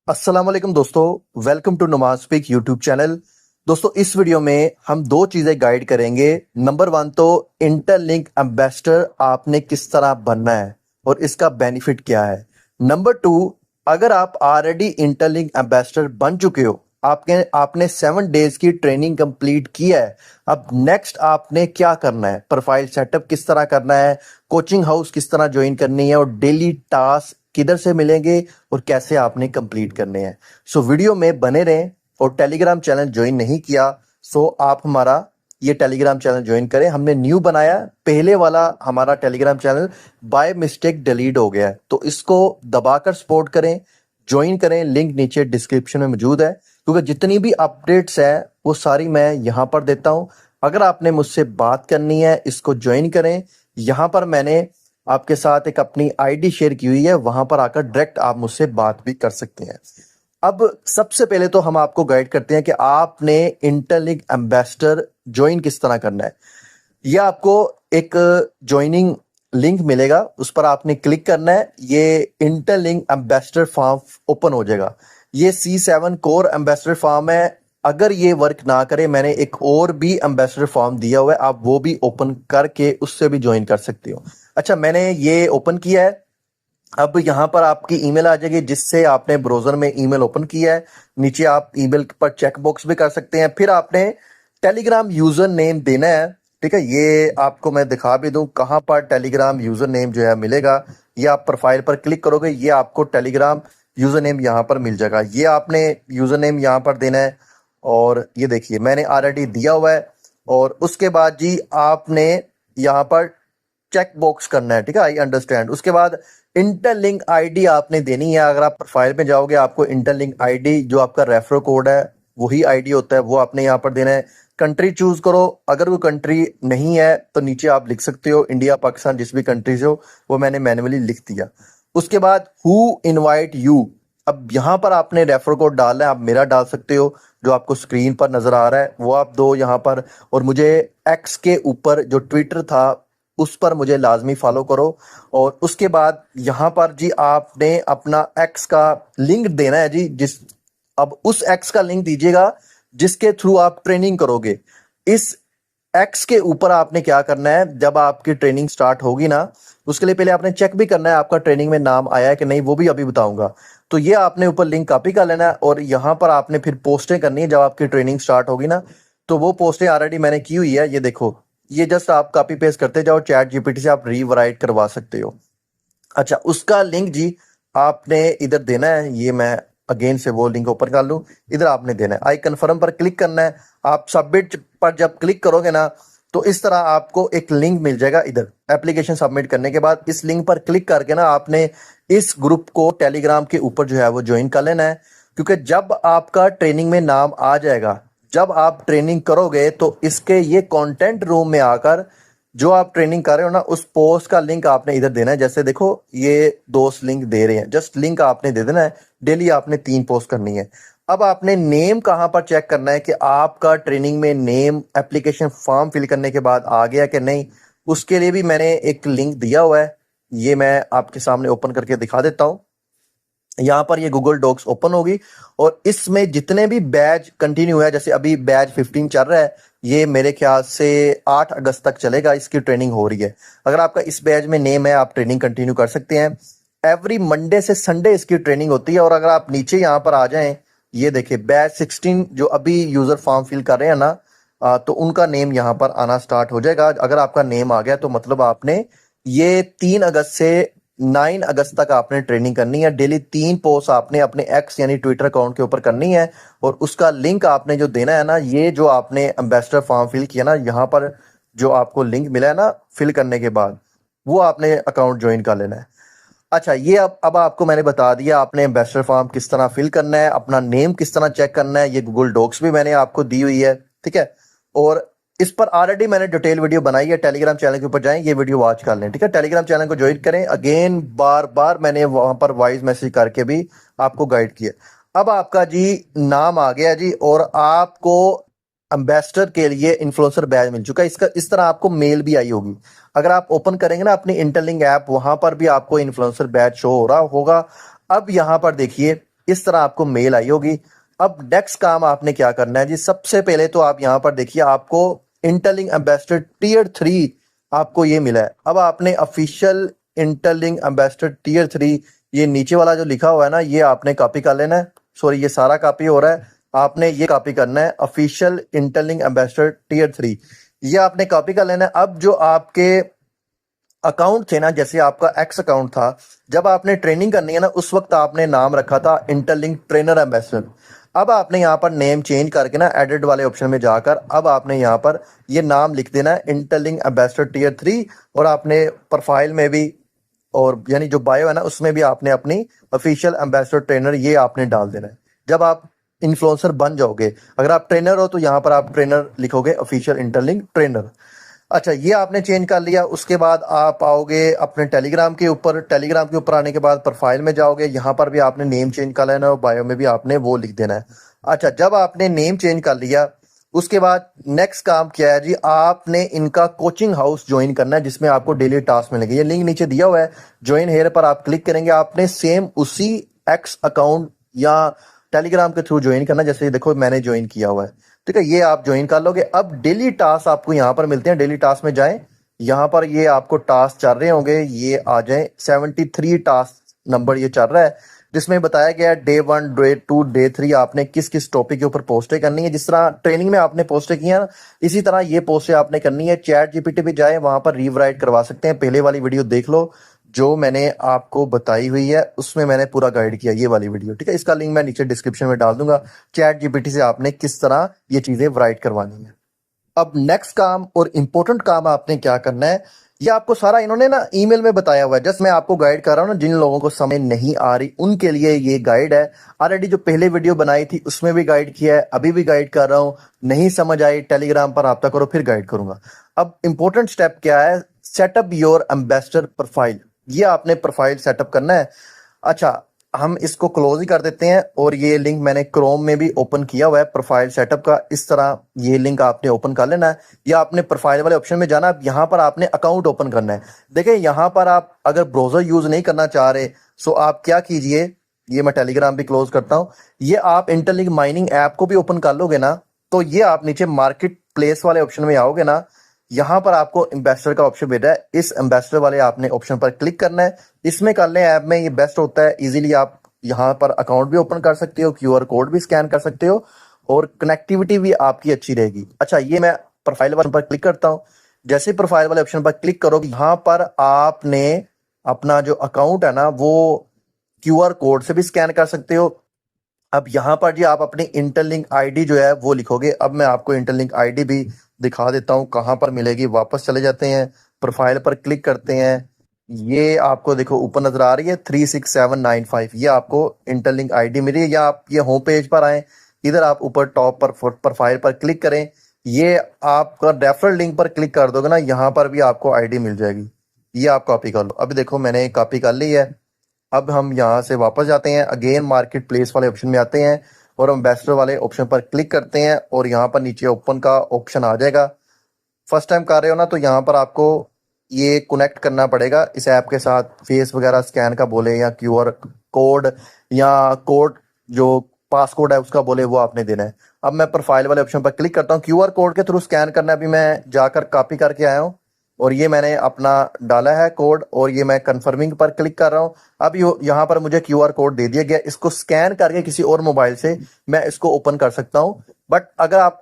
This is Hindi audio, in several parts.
अस्सलाम वालेकुम दोस्तों, वेलकम टू नमाज स्पीक यूट्यूब चैनल। दोस्तों इस वीडियो में हम दो चीज़ें गाइड करेंगे। नंबर वन तो इंटरलिंक एम्बेसडर आपने किस तरह बनना है और इसका बेनिफिट क्या है। नंबर टू, अगर आप ऑलरेडी इंटरलिंक एम्बेसडर बन चुके हो, आपने 7 डेज की ट्रेनिंग कंप्लीट किया है, अब नेक्स्ट आपने क्या करना है, प्रोफाइल सेटअप किस तरह करना है, कोचिंग हाउस किस तरह ज्वाइन करनी है और डेली टास्क किधर से मिलेंगे और कैसे आपने कंप्लीट करने हैं। सो वीडियो में बने रहें और टेलीग्राम चैनल ज्वाइन नहीं किया सो आप हमारा ये टेलीग्राम चैनल ज्वाइन करें। हमने न्यू बनाया, पहले वाला हमारा Telegram channel by mistake delete हो गया है, तो इसको दबाकर सपोर्ट करें, ज्वाइन करें। लिंक नीचे डिस्क्रिप्शन में मौजूद है, क्योंकि जितनी भी अपडेट्स है वो सारी मैं यहाँ पर देता हूँ। अगर आपने मुझसे बात करनी है इसको ज्वाइन करें। यहाँ पर मैंने आपके साथ एक अपनी आईडी शेयर की हुई है, वहां पर आकर डायरेक्ट आप मुझसे बात भी कर सकते हैं। अब सबसे पहले तो हम आपको गाइड करते हैं कि आपने इंटरलिंक एम्बेसडर ज्वाइन किस तरह करना है। यह आपको एक ज्वाइनिंग लिंक मिलेगा, उस पर आपने क्लिक करना है। ये इंटरलिंक एम्बेसडर फॉर्म ओपन हो जाएगा। ये C7 कोर एम्बेसडर फॉर्म है। अगर ये वर्क ना करे, मैंने एक और भी एम्बेसडर फॉर्म दिया हुआ है, आप वो भी ओपन करके उससे भी ज्वाइन कर सकते हो। अच्छा, मैंने ये ओपन किया है। अब यहाँ पर आपकी ईमेल आ जाएगी जिससे आपने ब्राउजर में ईमेल ओपन किया है। नीचे आप ईमेल पर चेक बॉक्स भी कर सकते हैं। फिर आपने टेलीग्राम यूजर नेम देना है। ठीक है, ये आपको मैं दिखा भी दूं कहाँ पर टेलीग्राम यूजर नेम जो है मिलेगा। ये आप प्रोफाइल पर क्लिक करोगे, ये आपको टेलीग्राम यूजर नेम यहाँ पर मिल जाएगा। ये आपने यूजर नेम यहाँ पर देना है और ये देखिए मैंने ऑलरेडी दिया हुआ है। और उसके बाद जी आपने यहाँ पर चेक बॉक्स करना है। ठीक है, आई अंडरस्टैंड। उसके बाद इंटरलिंक आईडी आपने देनी है। अगर आप प्रोफाइल में जाओगे आपको इंटरलिंक आईडी जो आपका रेफरल कोड है वही आईडी होता है, वो आपने यहाँ पर देना है। कंट्री चूज करो, अगर वो कंट्री नहीं है तो नीचे आप लिख सकते हो इंडिया पाकिस्तान जिस भी कंट्री से हो, वो मैंने मैन्युअली लिख दिया। उसके बाद हु इनवाइट यू, अब यहाँ पर आपने रेफर कोड डालना है। आप मेरा डाल सकते हो जो आपको स्क्रीन पर नजर आ रहा है वो आप दो यहाँ पर। और मुझे एक्स के ऊपर जो ट्विटर था उस पर मुझे लाजमी फॉलो करो। और उसके बाद यहाँ पर जी आपने अपना एक्स का लिंक देना है जी। अब उस एक्स का लिंक दीजिएगा जिसके थ्रू आप ट्रेनिंग करोगे। इस एक्स के ऊपर आपने क्या करना है, जब आपकी ट्रेनिंग स्टार्ट होगी ना, उसके लिए पहले आपने चेक भी करना है आपका ट्रेनिंग में नाम आया है कि नहीं, वो भी अभी बताऊंगा। तो ये आपने ऊपर लिंक कॉपी कर लेना है और यहाँ पर आपने फिर पोस्टें करनी है जब आपकी ट्रेनिंग स्टार्ट होगी ना। तो वो पोस्टें ऑलरेडी मैंने की हुई है, ये देखो। ये जस्ट आप कॉपी पेस्ट करते जाओ, चैट जीपीटी से आप रीराइट करवा सकते हो। अच्छा, उसका लिंक जी आपने इधर देना है। ये मैं अगेन से वो लिंक ओपन कर लूँ, इधर आपने देना है। आई कन्फर्म पर क्लिक करना है। आप सबमिट पर जब क्लिक करोगे ना तो इस तरह आपको एक लिंक मिल जाएगा। इधर एप्लीकेशन सबमिट करने के बाद इस लिंक पर क्लिक करके ना आपने इस ग्रुप को टेलीग्राम के ऊपर जो है वो ज्वाइन कर लेना है। क्योंकि जब आपका ट्रेनिंग में नाम आ जाएगा, जब आप ट्रेनिंग करोगे तो इसके ये कंटेंट रूम में आकर जो आप ट्रेनिंग कर रहे हो ना उस पोस्ट का लिंक आपने इधर देना है। जैसे देखो ये दोस्त लिंक दे रहे हैं, जस्ट लिंक आपने दे देना है। डेली आपने 3 पोस्ट करनी है। अब आपने नेम कहाँ पर चेक करना है कि आपका ट्रेनिंग में नेम एप्लीकेशन फॉर्म फिल करने के बाद आ गया कि नहीं। उसके लिए भी मैंने एक लिंक दिया हुआ है, ये मैं आपके सामने ओपन करके दिखा देता हूँ। यहाँ पर ये गूगल डॉक्स ओपन होगी और इसमें जितने भी बैच कंटिन्यू है, जैसे अभी बैच 15 चल रहा है, ये मेरे ख्याल से 8 अगस्त तक चलेगा, इसकी ट्रेनिंग हो रही है। अगर आपका इस बैच में नेम है आप ट्रेनिंग कंटिन्यू कर सकते हैं। एवरी मंडे से संडे इसकी ट्रेनिंग होती है। और अगर आप नीचे यहाँ पर आ जाएं, ये देखिए बैच 16 जो अभी यूजर फॉर्म फिल कर रहे हैं ना, तो उनका नेम यहाँ पर आना स्टार्ट हो जाएगा। अगर आपका नेम आ गया तो मतलब आपने ये 3 अगस्त से 9 अगस्त तक आपने ट्रेनिंग करनी है। डेली 3 पोस्ट आपने अपने एक्स यानी ट्विटर अकाउंट के ऊपर करनी है। और उसका लिंक आपने जो देना है ना, ये जो आपने एम्बेसडर फॉर्म फिल किया ना, यहाँ पर जो आपको लिंक मिला है ना फिल करने के बाद, वो आपने अकाउंट ज्वाइन कर लेना है। अच्छा, ये अब आपको मैंने बता दिया आपने एम्बेसडर फॉर्म किस तरह फिल करना है, अपना नेम किस तरह चेक करना है। ये गूगल डॉक्स भी मैंने आपको दी हुई है, ठीक है। और इस पर ऑलरेडी मैंने डिटेल वीडियो बनाई है। टेलीग्राम चैनल के ऊपर जाएं, ये वीडियो वॉच कर लें, ठीक है। टेलीग्राम चैनल को ज्वाइन करें। अगेन बार बार मैंने वहां पर वॉइस मैसेज करके भी आपको गाइड किया। अब आपका जी नाम आ गया जी और आपको एम्बेसडर के लिए इन्फ्लुएंसर बैज मिल चुका है। इसका इस तरह आपको मेल भी आई होगी। अगर आप ओपन करेंगे ना अपनी इंटरलिंक ऐप, वहां पर भी आपको इन्फ्लुएंसर बैच शो हो रहा होगा। अब यहाँ पर देखिए इस तरह आपको मेल आई होगी। अब नेक्स्ट काम आपने क्या करना है जी, सबसे पहले तो आप यहाँ पर देखिए आपको इंटरलिंक एम्बेसडर टीयर 3 आपको ये मिला है। अब आपने ऑफिशियल इंटरलिंक एम्बेसडर टीयर 3 ये नीचे वाला जो लिखा हुआ है ना, ये आपने कॉपी कर लेना है। सॉरी, ये सारा कॉपी हो रहा है, आपने ये कॉपी करना है, ऑफिशियल इंटरलिंक एम्बेसडर टीयर 3 ये आपने कॉपी कर लेना है। अब जो आपके अकाउंट थे ना, जैसे आपका एक्स अकाउंट था, जब आपने ट्रेनिंग करनी है ना, उस वक्त आपने नाम रखा था इंटरलिंक ट्रेनर एम्बेसडर। अब आपने यहाँ पर नेम चेंज करके ना एडिट वाले ऑप्शन में जाकर अब आपने यहाँ पर ये नाम लिख देना है इंटरलिंक एम्बेसडर टीयर 3, और आपने प्रोफाइल में भी और यानी जो बायो है ना उसमें भी आपने अपनी ऑफिशियल एम्बेसडर ट्रेनर ये आपने डाल देना है। जब आप इन्फ्लुएंसर बन जाओगे, अगर आप ट्रेनर हो तो यहाँ पर आप ट्रेनर लिखोगे ऑफिशियल इंटरलिंक ट्रेनर। अच्छा, ये आपने चेंज कर लिया। उसके बाद आप आओगे अपने टेलीग्राम के ऊपर। टेलीग्राम के ऊपर आने के बाद प्रोफाइल में जाओगे, यहाँ पर भी आपने नेम चेंज कर लेना है और बायो में भी आपने वो लिख देना है। अच्छा, जब आपने नेम चेंज कर लिया, उसके बाद नेक्स्ट काम क्या है जी, आपने इनका कोचिंग हाउस ज्वाइन करना है जिसमें आपको डेली टास्क मिलेंगे। ये लिंक नीचे दिया हुआ है, ज्वाइन हेयर पर आप क्लिक करेंगे। आपने सेम उसी एक्स अकाउंट या टेलीग्राम के थ्रू ज्वाइन करना, जैसे देखो मैंने ज्वाइन किया हुआ है, ठीक है, ये आप ज्वाइन कर लोगे। अब डेली टास्क आपको यहाँ पर मिलते हैं, डेली टास्क में जाएं, यहाँ पर ये आपको टास्क चल रहे होंगे, ये आ जाए 73 टास्क नंबर ये चल रहा है, जिसमें बताया गया है डे 1 डे 2 डे 3 आपने किस किस टॉपिक के ऊपर पोस्टें करनी है। जिस तरह ट्रेनिंग में आपने पोस्टें की हैं इसी तरह ये पोस्टें आपने करनी है। चैट जीपीटी पे जाए, वहां पर रीवराइट करवा सकते हैं। पहले वाली वीडियो देख लो जो मैंने आपको बताई हुई है, उसमें मैंने पूरा गाइड किया ये वाली वीडियो, ठीक है। इसका लिंक मैं नीचे डिस्क्रिप्शन में डाल दूंगा, चैट जीपीटी से आपने किस तरह ये चीजें राइट करवानी है। अब नेक्स्ट काम और इंपॉर्टेंट काम आपने क्या करना है, ये आपको सारा इन्होंने ना ईमेल में बताया हुआ है। जस्ट मैं आपको गाइड कर रहा हूँ ना, जिन लोगों को समझ नहीं आ रही उनके लिए ये गाइड है। ऑलरेडी जो पहले वीडियो बनाई थी उसमें भी गाइड किया है, अभी भी गाइड कर रहा हूँ। नहीं समझ आई, टेलीग्राम पर रब्ता करो, फिर गाइड करूंगा। अब इंपॉर्टेंट स्टेप क्या है, सेटअप योर एम्बेसडर प्रोफाइल, ये आपने प्रोफाइल सेटअप करना है। अच्छा, हम इसको क्लोज ही कर देते हैं और ये लिंक मैंने क्रोम में भी ओपन किया हुआ है प्रोफाइल सेटअप का। इस तरह ये लिंक आपने ओपन कर लेना है, या आपने प्रोफाइल वाले ऑप्शन में जाना। अब यहाँ पर आपने अकाउंट ओपन करना है। देखिए यहाँ पर आप अगर ब्राउजर यूज नहीं करना चाह रहे, सो आप क्या कीजिए, ये मैं टेलीग्राम भी क्लोज करता हूँ, ये आप इंटरलिंक माइनिंग ऐप को भी ओपन कर लोगे ना, तो ये आप नीचे मार्केट प्लेस वाले ऑप्शन में आओगे ना, यहाँ पर आपको एम्बेसडर का ऑप्शन भेजा है। इस एम्बेसडर वाले आपने ऑप्शन पर क्लिक करना है। इसमें कर लें, ऐप में ये बेस्ट होता है, इजीली आप यहाँ पर अकाउंट भी ओपन कर सकते हो, क्यूआर कोड भी स्कैन कर सकते हो और कनेक्टिविटी भी आपकी अच्छी रहेगी। अच्छा, ये मैं प्रोफाइल वाले पर क्लिक करता हूँ। जैसे प्रोफाइल वाले ऑप्शन पर क्लिक करोगे, यहाँ पर आपने अपना जो अकाउंट है ना वो क्यूआर कोड से भी स्कैन कर सकते हो। अब यहाँ पर जी आप अपनी इंटरलिंक आईडी जो है वो लिखोगे। अब मैं आपको इंटरलिंक आईडी भी दिखा देता हूँ कहाँ पर मिलेगी। वापस चले जाते हैं, प्रोफाइल पर क्लिक करते हैं, ये आपको देखो ऊपर नजर आ रही है 36795, ये आपको इंटरलिंक आईडी मिली है। या आप ये होम पेज पर आए, इधर आप ऊपर टॉप पर प्रोफाइल पर क्लिक करें, ये आपका रेफरल लिंक पर क्लिक कर दोगे ना, यहाँ पर भी आपको आईडी मिल जाएगी। ये आप कॉपी कर लो। अभी देखो मैंने कॉपी कर ली है। अब हम यहाँ से वापस जाते हैं, अगेन मार्केट प्लेस वाले ऑप्शन में आते हैं और एम्बेसडर वाले ऑप्शन पर क्लिक करते हैं और यहाँ पर नीचे ओपन का ऑप्शन आ जाएगा। फर्स्ट टाइम कर रहे हो ना, तो यहाँ पर आपको ये कनेक्ट करना पड़ेगा इस ऐप के साथ, फेस वगैरह स्कैन का बोले या क्यूआर कोड या कोड जो पास कोड है उसका बोले, वो आपने देना है। अब मैं प्रोफाइल वाले ऑप्शन पर क्लिक करता हूँ, क्यूआर कोड के थ्रू स्कैन करना है। अभी मैं जाकर कॉपी करके आया हूँ और ये मैंने अपना डाला है कोड और ये मैं कंफर्मिंग पर क्लिक कर रहा हूँ। अब यहाँ पर मुझे क्यूआर कोड दे दिया गया, इसको स्कैन करके किसी और मोबाइल से मैं इसको ओपन कर सकता हूँ। बट अगर आप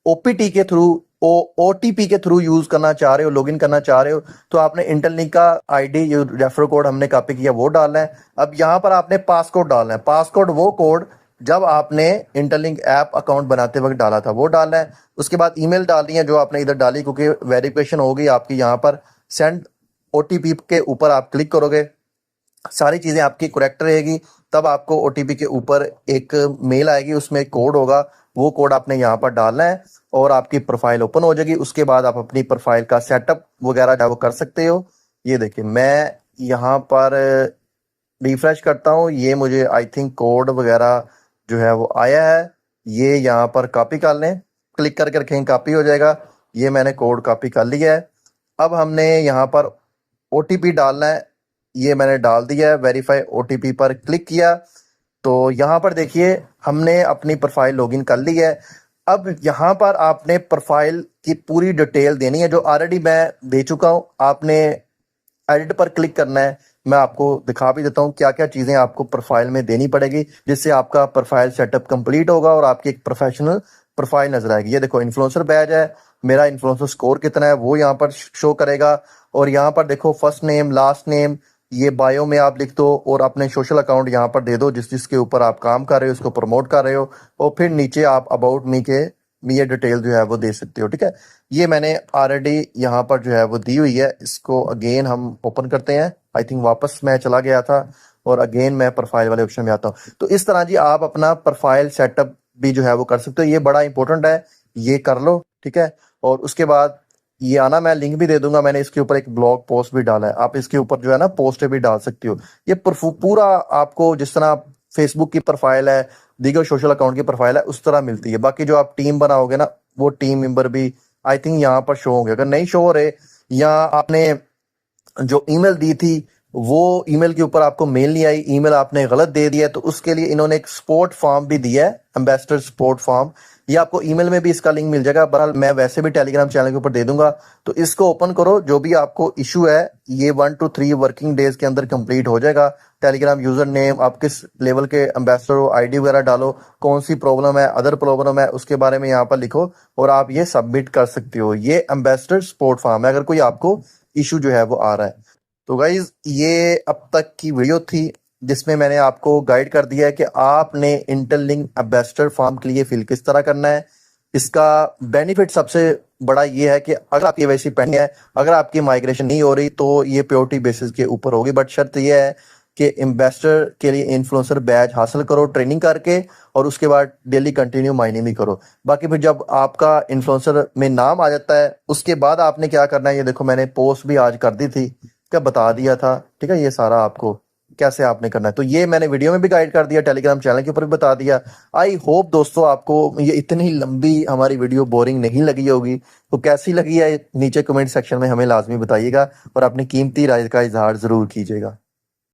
ओपीटी के थ्रू ओटीपी के थ्रू यूज करना चाह रहे हो, लॉगिन करना चाह रहे हो, तो आपने इंटरलिंक का आईडी जो रेफर कोड हमने कॉपी किया वो डालना है। अब यहाँ पर आपने पासकोड डालना है। पासकोड वो कोड जब आपने इंटरलिंक ऐप अकाउंट बनाते वक्त डाला था वो डालना है। उसके बाद ईमेल डालनी है जो आपने इधर डाली, क्योंकि वेरिफिकेशन हो गई आपकी। यहाँ पर सेंड ओटीपी के ऊपर आप क्लिक करोगे, सारी चीजें आपकी करेक्ट रहेगी, तब आपको ओटीपी के ऊपर एक मेल आएगी, उसमें एक कोड होगा, वो कोड आपने यहाँ पर डालना है और आपकी प्रोफाइल ओपन हो जाएगी। उसके बाद आप अपनी प्रोफाइल का सेटअप वगैरह वो कर सकते हो। ये देखिए मैं यहाँ पर रिफ्रेश करता हूँ, ये मुझे आई थिंक कोड वगैरह जो है वो आया है। ये यहाँ पर कॉपी कर लें, क्लिक करके रखें, कॉपी हो जाएगा। ये मैंने कोड कॉपी कर लिया है। अब हमने यहाँ पर ओटीपी डालना है, ये मैंने डाल दिया है। वेरीफाई ओटीपी पर क्लिक किया। तो यहाँ पर देखिए हमने अपनी प्रोफाइल लॉगिन कर ली है। अब यहाँ पर आपने प्रोफाइल की पूरी डिटेल देनी है जो ऑलरेडी मैं दे चुका हूँ। आपने एडिट पर क्लिक करना है। मैं आपको दिखा भी देता हूँ क्या क्या चीज़ें आपको प्रोफाइल में देनी पड़ेगी जिससे आपका प्रोफाइल सेटअप कंप्लीट होगा और आपकी एक प्रोफेशनल प्रोफाइल नजर आएगी। ये देखो इन्फ्लुएंसर बैज है, मेरा इन्फ्लुएंसर स्कोर कितना है वो यहाँ पर शो करेगा। और यहाँ पर देखो फर्स्ट नेम लास्ट नेम ये बायो में आप लिख दो और अपने सोशल अकाउंट यहाँ पर दे दो जिस जिसके ऊपर आप काम कर रहे हो उसको प्रमोट कर रहे हो। और फिर नीचे आप अबाउट मी के ये डिटेल जो है वो दे सकते हो। ठीक है, ये मैंने ऑलरेडी यहाँ पर जो है वो दी हुई है। इसको अगेन हम ओपन करते हैं। आई थिंक वापस मैं चला गया था और अगेन मैं प्रोफाइल वाले ऑप्शन में आता हूँ। तो इस तरह जी आप अपना प्रोफाइल सेटअप भी जो है वो कर सकते हो। ये बड़ा इंपॉर्टेंट है, ये कर लो। ठीक है, और उसके बाद ये आना, मैं लिंक भी दे दूंगा। मैंने इसके ऊपर एक ब्लॉग पोस्ट भी डाला है, आप इसके ऊपर जो है ना पोस्ट भी डाल सकते हो। ये पूरा आपको जिस तरह फेसबुक की प्रोफाइल है, दीगर सोशल अकाउंट की प्रोफाइल है उस तरह मिलती है। बाकी जो आप टीम बनाओगे ना वो टीम मेंबर भी आई थिंक यहाँ पर शो होंगे। अगर नहीं शो हो रहे या आपने जो ईमेल दी थी वो ईमेल के ऊपर आपको मेल नहीं आई, ईमेल आपने गलत दे दिया, तो उसके लिए इन्होंने एक सपोर्ट फॉर्म भी दिया है, एम्बेसडर सपोर्ट फॉर्म। ये आपको ईमेल में भी इसका लिंक मिल जाएगा। बहरहाल मैं वैसे भी टेलीग्राम चैनल के ऊपर दे दूंगा। तो इसको ओपन करो, जो भी आपको इशू है ये 1 to 3 वर्किंग डेज के अंदर कंप्लीट हो जाएगा। टेलीग्राम यूजर नेम, आप किस लेवल के एम्बेसडर हो, आईडी वगैरह डालो, कौन सी प्रॉब्लम है, अदर प्रॉब्लम है उसके बारे में यहाँ पर लिखो और आप ये सबमिट कर सकते हो। ये एम्बेसडर सपोर्ट फॉर्म है अगर कोई आपको इशू जो है वो आ रहा है। तो गाइज ये अब तक की वीडियो थी जिसमें मैंने आपको गाइड कर दिया है कि आपने इंटरलिंक एम्बेसडर फॉर्म के लिए फिल किस तरह करना है। इसका बेनिफिट सबसे बड़ा ये है कि अगर आपकी केवाईसी पेंडिंग है, अगर आपकी माइग्रेशन नहीं हो रही तो ये प्योरिटी बेसिस के ऊपर होगी। बट शर्त यह है कि इन्वेस्टर के लिए इन्फ्लुएंसर बैच हासिल करो ट्रेनिंग करके और उसके बाद डेली कंटिन्यू माइनिंग भी करो। बाकी फिर जब आपका इन्फ्लुएंसर में नाम आ जाता है उसके बाद आपने क्या करना है, ये देखो मैंने पोस्ट भी आज कर दी थी, क्या बता दिया था। ठीक है, ये सारा आपको कैसे आपने करना है तो ये मैंने वीडियो में भी गाइड कर दिया, टेलीग्राम चैनल के ऊपर भी बता दिया। आई होप दोस्तों आपको ये इतनी लंबी हमारी वीडियो बोरिंग नहीं लगी होगी। तो कैसी लगी है नीचे कमेंट सेक्शन में हमें लाजमी बताइएगा और अपनी कीमती राय का इजहार जरूर कीजिएगा।